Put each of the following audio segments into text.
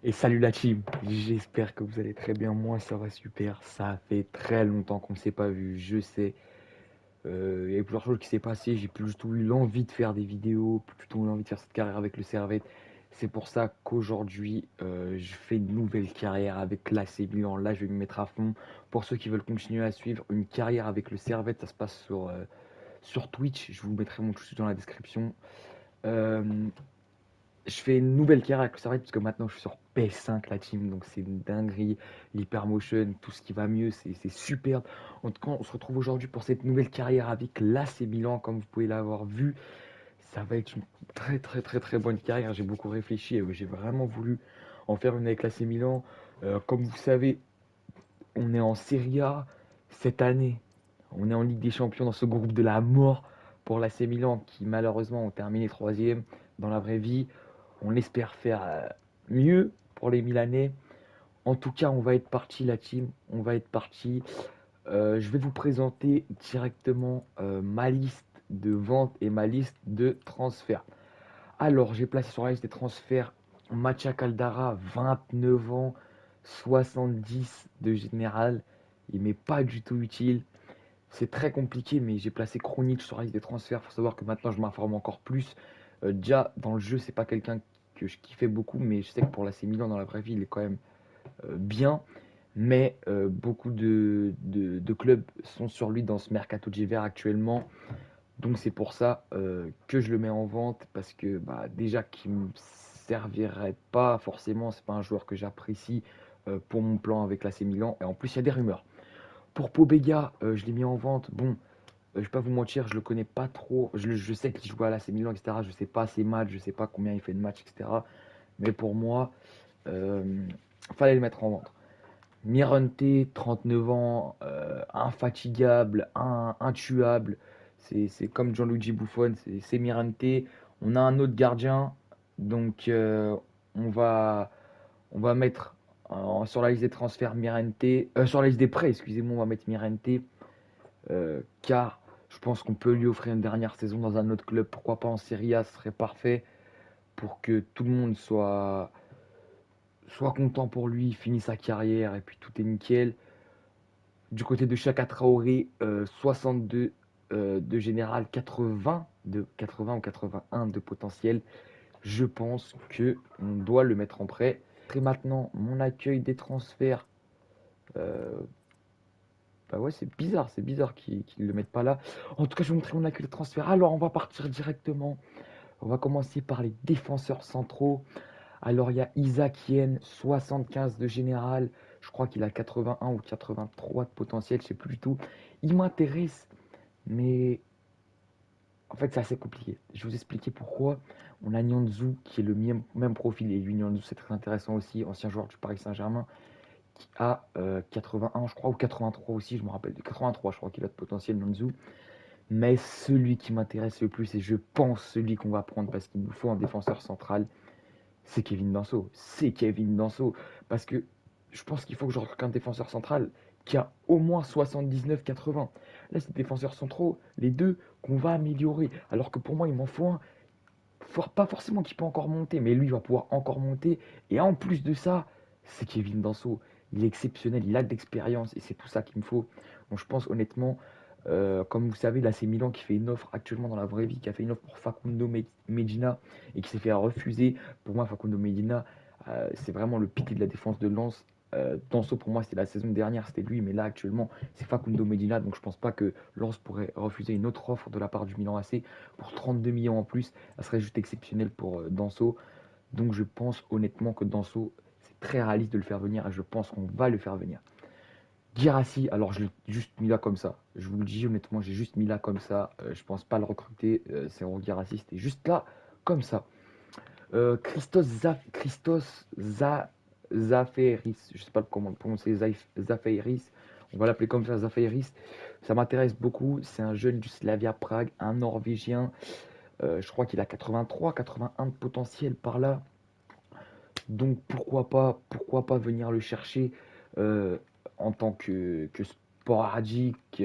Et salut la team, j'espère que vous allez très bien, moi ça va super, ça fait très longtemps qu'on ne s'est pas vu, je sais, il y a eu plusieurs choses qui s'est passé, j'ai plus du tout eu l'envie de faire des vidéos, plus du tout eu l'envie de faire cette carrière avec le Servette, c'est pour ça qu'aujourd'hui je fais une nouvelle carrière avec l'AC Milan, là je vais me mettre à fond, pour ceux qui veulent continuer à suivre une carrière avec le Servette, ça se passe sur Twitch, je vous mettrai mon Twitch dans la description. Euh, je fais une nouvelle carrière avec le Servette parce que maintenant je suis sur PS5 la team, donc c'est une dinguerie, l'hypermotion, tout ce qui va mieux, c'est superbe. En tout cas, on se retrouve aujourd'hui pour cette nouvelle carrière avec l'AC Milan, comme vous pouvez l'avoir vu. Ça va être une très très très très bonne carrière, j'ai beaucoup réfléchi et j'ai vraiment voulu en faire une avec l'AC Milan. Comme vous savez, on est en Serie A cette année, on est en Ligue des Champions dans ce groupe de la mort pour l'AC Milan qui malheureusement ont terminé troisième dans la vraie vie. On espère faire mieux pour les Milanais. En tout cas, on va être parti, la team. On va être parti. Je vais vous présenter directement ma liste de ventes et ma liste de transferts. Alors, j'ai placé sur la liste des transferts Macha Caldara, 29 ans, 70 de général. Il m'est pas du tout utile. C'est très compliqué, mais j'ai placé Kronic sur la liste des transferts. Il faut savoir que maintenant, je m'informe encore plus. Déjà, dans le jeu, c'est pas quelqu'un que je kiffais beaucoup, mais je sais que pour l'AC Milan, dans la vraie vie, il est quand même bien. Mais beaucoup de clubs sont sur lui dans ce mercato d'hiver actuellement. Donc c'est pour ça que je le mets en vente, parce que bah, déjà qu'il ne me servirait pas forcément, c'est pas un joueur que j'apprécie pour mon plan avec l'AC Milan. Et en plus, il y a des rumeurs. Pour Pobega, je l'ai mis en vente. Bon, je vais pas vous mentir, je le connais pas trop. Je sais qu'il joue à l'AC Milan, etc. Je sais pas ses matchs, je sais pas combien il fait de matchs, etc. Mais pour moi, euh, fallait le mettre en vente. Mirante, 39 ans, infatigable, intuable. C'est comme Gianluigi Buffon, c'est Mirante. On a un autre gardien, donc on va mettre sur la liste des transferts Mirante, sur la liste des prêts, excusez-moi, on va mettre Mirante, car je pense qu'on peut lui offrir une dernière saison dans un autre club, pourquoi pas en Serie A, ce serait parfait pour que tout le monde soit content pour lui, finisse sa carrière et puis tout est nickel. Du côté de Chaka Traoré, 62 de général, 80 ou 81 de potentiel. Je pense que on doit le mettre en prêt. Et maintenant, mon accueil des transferts. euh, Bah ouais, c'est bizarre qu'ils ne le mettent pas là. En tout cas, je vais vous montrer mon accueil des transferts. Alors, on va partir directement. On va commencer par les défenseurs centraux. Alors, il y a Isaac Yen, 75 de général. Je crois qu'il a 81 ou 83 de potentiel, je sais plus du tout. Il m'intéresse, mais en fait, c'est assez compliqué. Je vais vous expliquer pourquoi. On a Nianzou qui est le même profil. Et lui, Nianzou, c'est très intéressant aussi. Ancien joueur du Paris Saint-Germain qui a 81, je crois, ou 83 aussi. Je me rappelle de 83, je crois qu'il a de potentiel, Nianzou. Mais celui qui m'intéresse le plus, et je pense celui qu'on va prendre parce qu'il nous faut un défenseur central, c'est Kevin Danso. C'est Kevin Danso. Parce que je pense qu'il faut que je recrute un défenseur central qui a au moins 79-80. Là, c'est des défenseurs centraux, les deux, qu'on va améliorer. Alors que pour moi, il m'en faut un. Pas forcément qui peut encore monter, mais lui, il va pouvoir encore monter. Et en plus de ça, c'est Kevin Danso. Il est exceptionnel, il a de l'expérience et c'est tout ça qu'il me faut. Donc je pense honnêtement, comme vous savez, là c'est Milan qui fait une offre actuellement dans la vraie vie, qui a fait une offre pour Facundo Medina et qui s'est fait refuser. Pour moi, Facundo Medina, c'est vraiment le pilier de la défense de Lens. Danso, pour moi, c'était la saison dernière, c'était lui, mais là actuellement, c'est Facundo Medina. Donc je pense pas que Lens pourrait refuser une autre offre de la part du Milan AC pour 32 millions en plus. Ça serait juste exceptionnel pour Danso. Donc je pense honnêtement que Danso, c'est très réaliste de le faire venir et je pense qu'on va le faire venir. Girassi, alors je l'ai juste mis là comme ça. Je vous le dis honnêtement, j'ai juste mis là comme ça. Je pense pas le recruter. C'est Girassi, c'était juste là comme ça. Zaferis, je sais pas comment le prononcer, Zaferis, on va l'appeler comme ça, Zaferis. Ça m'intéresse beaucoup. C'est un jeune du Slavia Prague, un Norvégien. Je crois qu'il a 83, 81 de potentiel par là. Donc pourquoi pas venir le chercher euh, en tant que sporadique.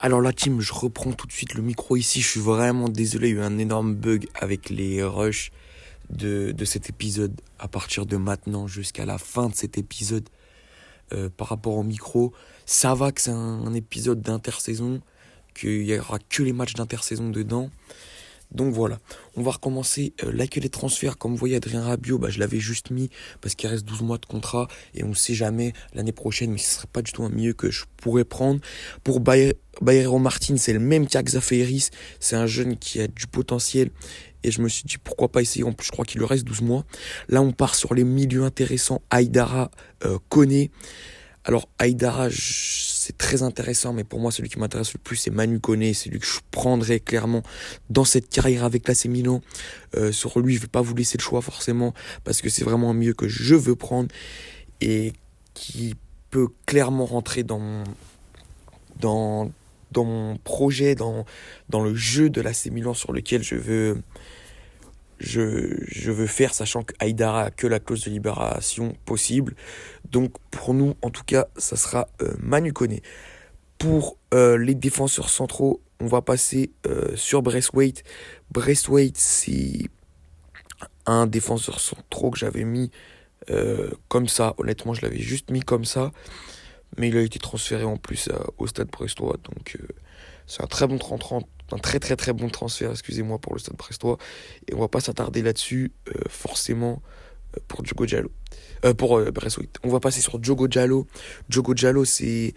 Alors la team, je reprends tout de suite le micro ici. Je suis vraiment désolé, il y a eu un énorme bug avec les rushs de cet épisode. À partir de maintenant jusqu'à la fin de cet épisode, par rapport au micro, ça va que c'est un épisode d'intersaison, qu'il n'y aura que les matchs d'intersaison dedans. Donc voilà, on va recommencer l'accueil des transferts. Comme vous voyez, Adrien Rabiot, je l'avais juste mis parce qu'il reste 12 mois de contrat et on ne sait jamais l'année prochaine, mais ce ne serait pas du tout un milieu que je pourrais prendre. Pour Bayero Martin, c'est le même qu'Axafe, c'est un jeune qui a du potentiel et je me suis dit pourquoi pas essayer. En plus, je crois qu'il lui reste 12 mois. Là, on part sur les milieux intéressants. Aïdara, Koné. Alors Aïdara, c'est très intéressant, mais pour moi, celui qui m'intéresse le plus, c'est Manu Koné. C'est lui que je prendrais clairement dans cette carrière avec l'AC Milan. Sur lui, je ne vais pas vous laisser le choix forcément, parce que c'est vraiment un milieu que je veux prendre et qui peut clairement rentrer dans mon projet, dans le jeu de l'AC Milan sur lequel je veux faire, sachant que Aïdara a que la clause de libération possible. Donc pour nous, en tout cas, ça sera Manu Koné. Pour les défenseurs centraux, on va passer sur Braithwaite. Braithwaite, c'est un défenseur central que j'avais mis comme ça. Honnêtement, je l'avais juste mis comme ça. Mais il a été transféré en plus au Stade Brestois. Donc c'est un très bon un très très très bon transfert, excusez-moi, pour le Stade Brestois. Et on va pas s'attarder là-dessus, forcément, pour Diogo Diallo. Pour Braithwaite. On va passer sur Diogo Diallo. Diogo Diallo, c'est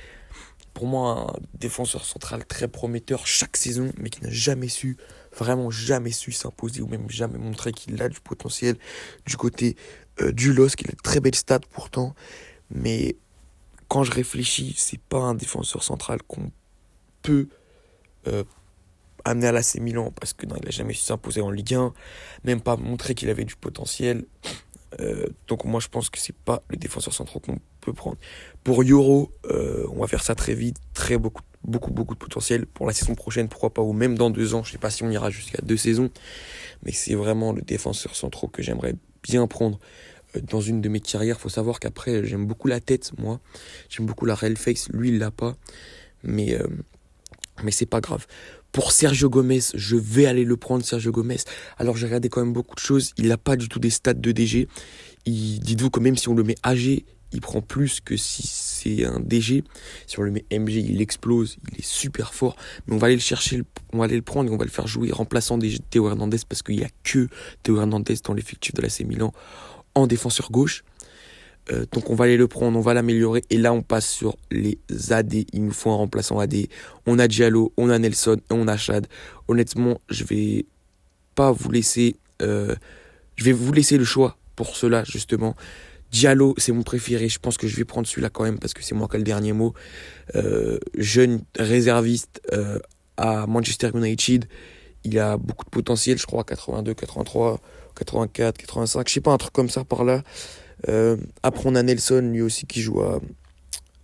pour moi un défenseur central très prometteur chaque saison, mais qui n'a vraiment jamais su s'imposer, ou même jamais montré qu'il a du potentiel du côté du LOSC. Il a de très belles stats pourtant, mais quand je réfléchis, c'est pas un défenseur central qu'on peut amener à l'AC Milan, parce que non, il n'a jamais su s'imposer en Ligue 1, même pas montrer qu'il avait du potentiel. Donc moi je pense que c'est pas le défenseur central qu'on peut prendre. Pour Yoro, on va faire ça très vite, beaucoup de potentiel pour la saison prochaine, pourquoi pas, ou même dans 2 ans. Je sais pas si on ira jusqu'à 2 saisons, mais c'est vraiment le défenseur central que j'aimerais bien prendre dans une de mes carrières. Faut savoir qu'après j'aime beaucoup la tête, moi j'aime beaucoup la real face, lui il l'a pas, mais c'est pas grave. Pour Sergio Gomez, je vais aller le prendre, Sergio Gomez. Alors j'ai regardé quand même beaucoup de choses. Il n'a pas du tout des stats de DG. Dites-vous que même si on le met AG, il prend plus que si c'est un DG. Si on le met MG, il explose, il est super fort. Mais on va aller le chercher, on va aller le prendre et on va le faire jouer remplaçant Théo Hernandez, parce qu'il n'y a que Théo Hernandez dans l'effectif de l'AC Milan en défenseur gauche. Donc on va aller le prendre, on va l'améliorer. Et là on passe sur les AD. Il nous faut un remplaçant AD. On a Diallo, on a Nelson et on a Chad. Honnêtement, je vais vous laisser le choix pour cela justement. Diallo, c'est mon préféré. Je pense que je vais prendre celui-là quand même, parce que c'est moi qui ai le dernier mot. Jeune réserviste à Manchester United. Il a beaucoup de potentiel, je crois, 82, 83, 84, 85. Je sais pas, un truc comme ça par là. Après on a Nelson, lui aussi, qui joue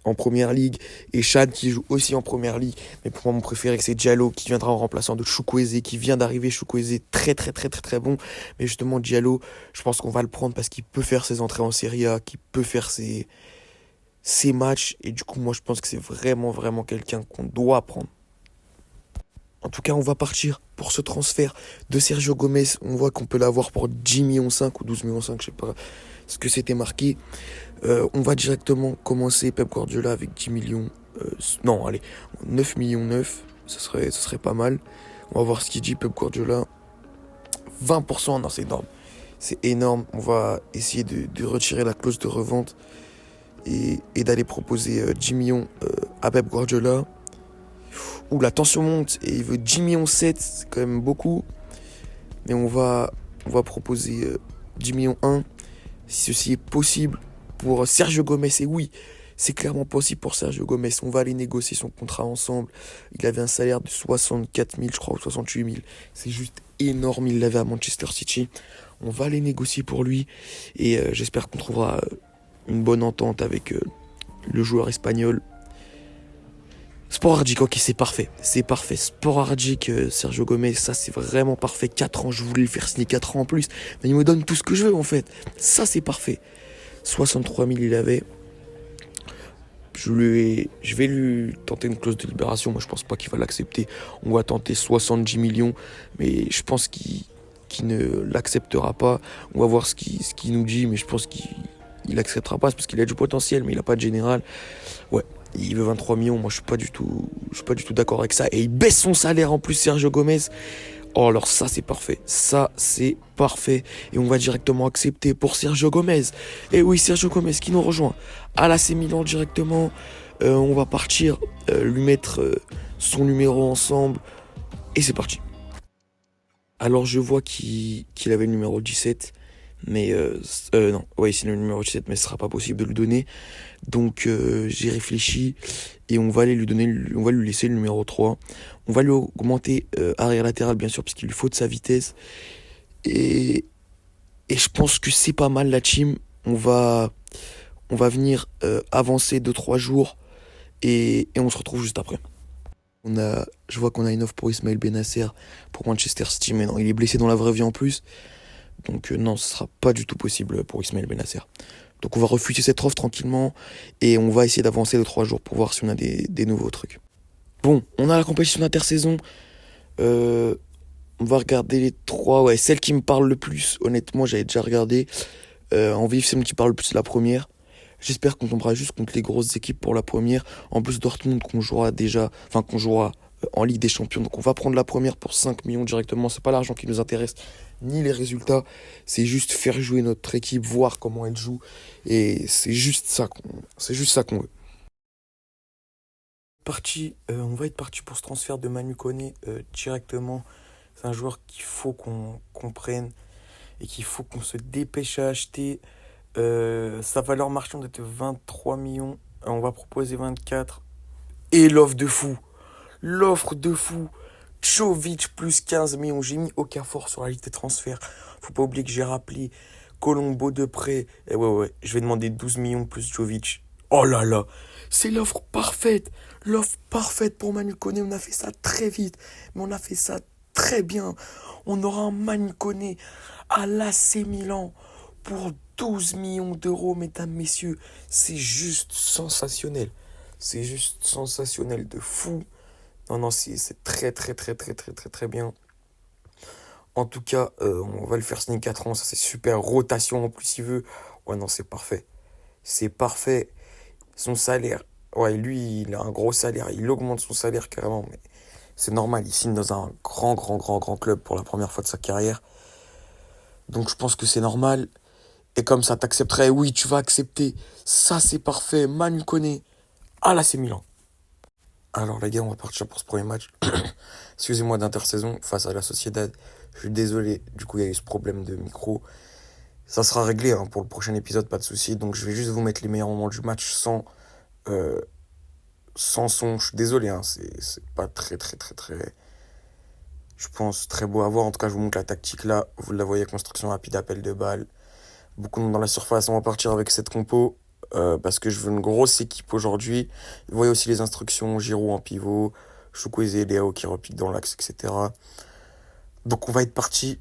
en première ligue, et Chad qui joue aussi en première ligue. Mais pour moi, mon préféré, c'est Diallo, qui viendra en remplaçant de Chukwueze, qui vient d'arriver. Chukwueze, très très très très très bon. Mais justement, Diallo, je pense qu'on va le prendre parce qu'il peut faire ses entrées en Serie A, qu'il peut faire ses matchs. Et du coup, moi, je pense que c'est vraiment vraiment quelqu'un qu'on doit prendre. En tout cas, on va partir pour ce transfert de Sergio Gomez. On voit qu'on peut l'avoir pour 10,5 millions ou 12,5 millions, je sais pas ce que c'était marqué. On va directement commencer Pep Guardiola avec 10 millions. Non, allez, 9 millions 9, ce serait pas mal. On va voir ce qu'il dit, Pep Guardiola. 20%, non, c'est énorme. C'est énorme. On va essayer de retirer la clause de revente et d'aller proposer 10 millions à Pep Guardiola. Ouh, la tension monte et il veut 10 millions 7, c'est quand même beaucoup. Mais on va proposer 10 millions 1, si ceci est possible pour Sergio Gomez. Et oui, c'est clairement possible pour Sergio Gomez. On va aller négocier son contrat ensemble. Il avait un salaire de 64 000, je crois, ou 68 000. C'est juste énorme, il l'avait à Manchester City. On va aller négocier pour lui. Et j'espère qu'on trouvera une bonne entente avec le joueur espagnol. Sporadic, ok, c'est parfait. Sporadic, Sergio Gomez, ça c'est vraiment parfait. 4 ans, je voulais le faire signer 4 ans en plus. Mais il me donne tout ce que je veux en fait. Ça c'est parfait. 63 000 il avait. Je vais lui tenter une clause de libération. Moi, je pense pas qu'il va l'accepter. On va tenter 70 millions, mais je pense qu'il ne l'acceptera pas. On va voir ce qu'il nous dit, mais je pense qu'il acceptera pas. C'est parce qu'il a du potentiel, mais il a pas de général. Ouais, il veut 23 millions. Moi, je suis pas du tout d'accord avec ça. Et il baisse son salaire en plus, Sergio Gomez. Oh, alors ça, c'est parfait. Ça, c'est parfait. Et on va directement accepter pour Sergio Gomez. Et oui, Sergio Gomez qui nous rejoint à l'AC Milan directement. On va partir lui mettre son numéro ensemble. Et c'est parti. Alors, je vois qu'il avait le numéro 17. Mais non, ouais, c'est le numéro 17, mais ce sera pas possible de le donner. Donc j'ai réfléchi et on va lui laisser le numéro 3. On va lui augmenter arrière latéral bien sûr parce qu'il lui faut de sa vitesse. Et, et je pense que c'est pas mal la team. On va venir avancer 2 3 jours et on se retrouve juste après. Je vois qu'on a une offre pour Ismaël Benasser pour Manchester City, mais non, il est blessé dans la vraie vie en plus. Donc non, ce sera pas du tout possible pour Ismaël Benasser. Donc on va refuser cette offre tranquillement et on va essayer d'avancer 2 3 jours pour voir si on a des nouveaux trucs. Bon, on a la compétition d'intersaison. Euh, on va regarder les trois. Ouais, celle qui me parle le plus, honnêtement, j'avais déjà regardé. En vif, c'est celle qui parle le plus, c'est la première. J'espère qu'on tombera juste contre les grosses équipes pour la première. En plus, Dortmund qu'on jouera déjà, enfin qu'on jouera en Ligue des Champions. Donc on va prendre la première pour 5 millions directement. C'est pas l'argent qui nous intéresse, ni les résultats. C'est juste faire jouer notre équipe, voir comment elle joue. Et c'est juste ça qu'on veut. On va être parti pour ce transfert de Manu Koné directement. C'est un joueur qu'il faut qu'on prenne et qu'il faut qu'on se dépêche à acheter. Sa valeur marchande est de 23 millions. On va proposer 24. Et l'offre de fou. L'offre de fou. Jovic plus 15 millions. J'ai mis Okafor sur la liste des transferts. Faut pas oublier que j'ai rappelé Colombo de près. Et ouais, je vais demander 12 millions plus Jovic. Oh là là. C'est l'offre parfaite. L'offre parfaite pour Manu Koné. On a fait ça très vite. Mais on a fait ça très bien. On aura un Manu Koné à l'AC Milan pour 12 millions d'euros, mesdames, messieurs. C'est juste sensationnel. C'est juste sensationnel de fou. Non, non, c'est très, très, très, très, très, très, très bien. En tout cas, on va le faire signer 4 ans. Ça, c'est super. Rotation en plus, il veut. Ouais, non, c'est parfait. C'est parfait. Son salaire. Ouais, lui, il a un gros salaire. Il augmente son salaire carrément. Mais c'est normal. Il signe dans un grand, grand, grand, grand club pour la première fois de sa carrière. Donc, je pense que c'est normal. Et comme ça, t'accepterais. Oui, tu vas accepter. Ça, c'est parfait. Manu Koné. Ah là, c'est Milan. Alors les gars, on va partir pour ce premier match. Excusez-moi d'intersaison face à la Sociedad. Je suis désolé, du coup il y a eu ce problème de micro. Ça sera réglé hein, pour le prochain épisode, pas de souci. Donc je vais juste vous mettre les meilleurs moments du match euh, sans son. Je suis désolé, hein, c'est pas très très très très, je pense, très beau à voir. En tout cas, je vous montre la tactique là. Vous la voyez, construction rapide, appel de balle. Beaucoup de monde dans la surface. On va partir avec cette compo parce que je veux une grosse équipe aujourd'hui. Vous voyez aussi les instructions, Giroud en pivot, Chukwueze, Léao qui repique dans l'axe, etc. Donc on va être parti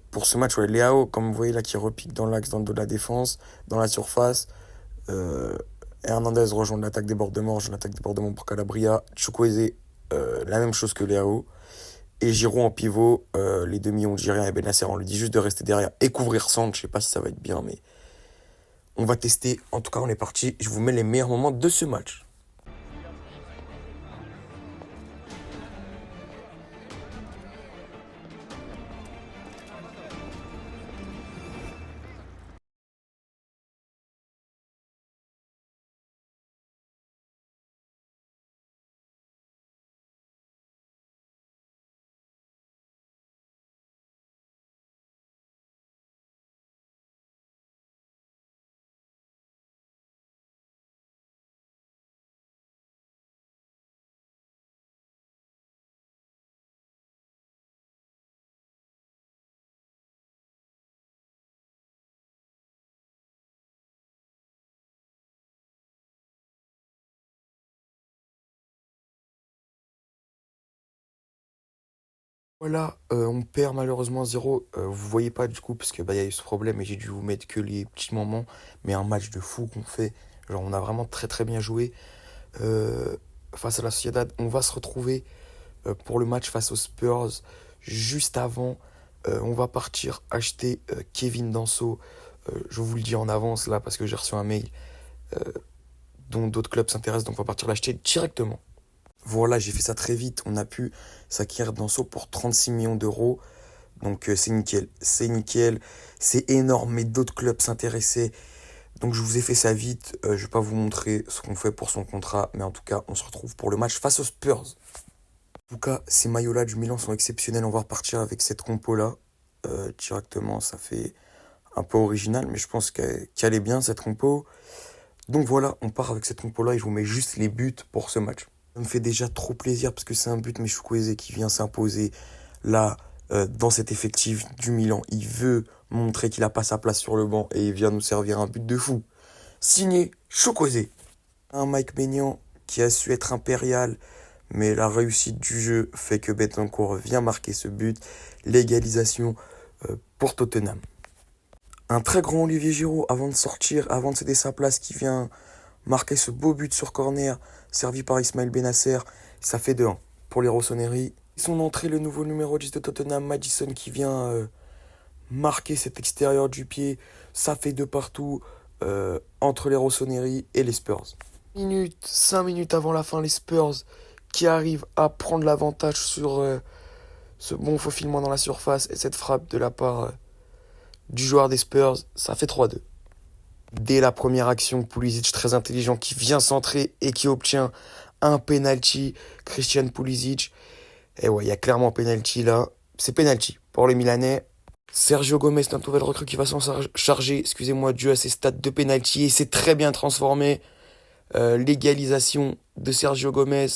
pour ce match. Ouais, Léao, comme vous voyez là, qui repique dans l'axe, dans le dos de la défense, dans la surface. Euh, Hernandez rejoint l'attaque débordement, rejoint l'attaque débordement pour Calabria. Chukwueze, la même chose que Léao. Et Giroud en pivot, les demi hongiriens et Benacer, on lui dit juste de rester derrière et couvrir centre. Je sais pas si ça va être bien, mais on va tester. En tout cas, on est parti. Je vous mets les meilleurs moments de ce match. Voilà, on perd malheureusement 0. Vous voyez pas du coup parce que bah, y a eu ce problème et j'ai dû vous mettre que les petits moments. Mais un match de fou qu'on fait. Genre, on a vraiment très très bien joué face à la Sociedad. On va se retrouver pour le match face aux Spurs juste avant. On va partir acheter Kevin Danso. Je vous le dis en avance là parce que j'ai reçu un mail dont d'autres clubs s'intéressent, donc on va partir l'acheter directement. Voilà, j'ai fait ça très vite. On a pu s'acquérir Danso pour 36 millions d'euros. Donc c'est nickel, c'est énorme, mais d'autres clubs s'intéressaient. Donc je vous ai fait ça vite, je vais pas vous montrer ce qu'on fait pour son contrat, mais en tout cas on se retrouve pour le match face aux Spurs. En tout cas, ces maillots-là du Milan sont exceptionnels, on va repartir avec cette compo-là directement, ça fait un peu original, mais je pense qu'elle est bien cette compo. Donc voilà, on part avec cette compo-là et je vous mets juste les buts pour ce match. Ça me fait déjà trop plaisir parce que c'est un but, mais Chukwueze qui vient s'imposer là dans cet effectif du Milan. Il veut montrer qu'il n'a pas sa place sur le banc et il vient nous servir un but de fou. Signé Chukwueze. Un Mike Maignan qui a su être impérial, mais la réussite du jeu fait que Bentancur vient marquer ce but. L'égalisation pour Tottenham. Un très grand Olivier Giroud avant de sortir, avant de céder sa place, qui vient marquer ce beau but sur corner, servi par Ismaël Benasser. Ça fait 2-1 pour les Rossoneri. Son entrée, le nouveau numéro 10 de Tottenham, Madison, qui vient marquer cet extérieur du pied. Ça fait 2 partout entre les Rossoneri et les Spurs. 5 minutes avant la fin, les Spurs qui arrivent à prendre l'avantage sur ce bon faufilement dans la surface et cette frappe de la part du joueur des Spurs, ça fait 3-2. Dès la première action, Pulisic très intelligent qui vient centrer et qui obtient un penalty. Christian Pulisic. Et ouais, il y a clairement penalty là. C'est penalty pour les Milanais. Sergio Gomez, un nouvel recrue qui va s'en charger, excusez-moi, dû à ses stats de penalty. Et c'est très bien transformé. L'égalisation de Sergio Gomez.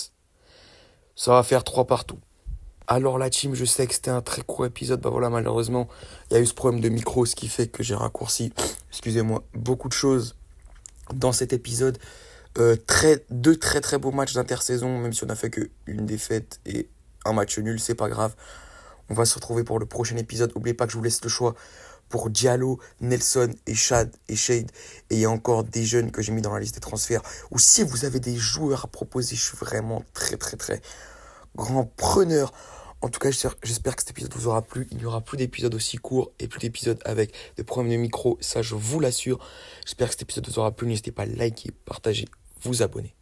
Ça va faire 3 partout. Alors la team, je sais que c'était un très court épisode, bah voilà, malheureusement, il y a eu ce problème de micro, ce qui fait que j'ai raccourci, excusez-moi, beaucoup de choses dans cet épisode. Deux très très beaux matchs d'intersaison, même si on n'a fait qu'une défaite et un match nul, c'est pas grave. On va se retrouver pour le prochain épisode. N'oubliez pas que je vous laisse le choix pour Diallo, Nelson et Shade. Et il y a encore des jeunes que j'ai mis dans la liste des transferts. Ou si vous avez des joueurs à proposer, je suis vraiment très très très grand preneur. En tout cas, j'espère que cet épisode vous aura plu. Il n'y aura plus d'épisodes aussi courts et plus d'épisodes avec des problèmes de micro. Ça, je vous l'assure. J'espère que cet épisode vous aura plu. N'hésitez pas à liker, partager, vous abonner.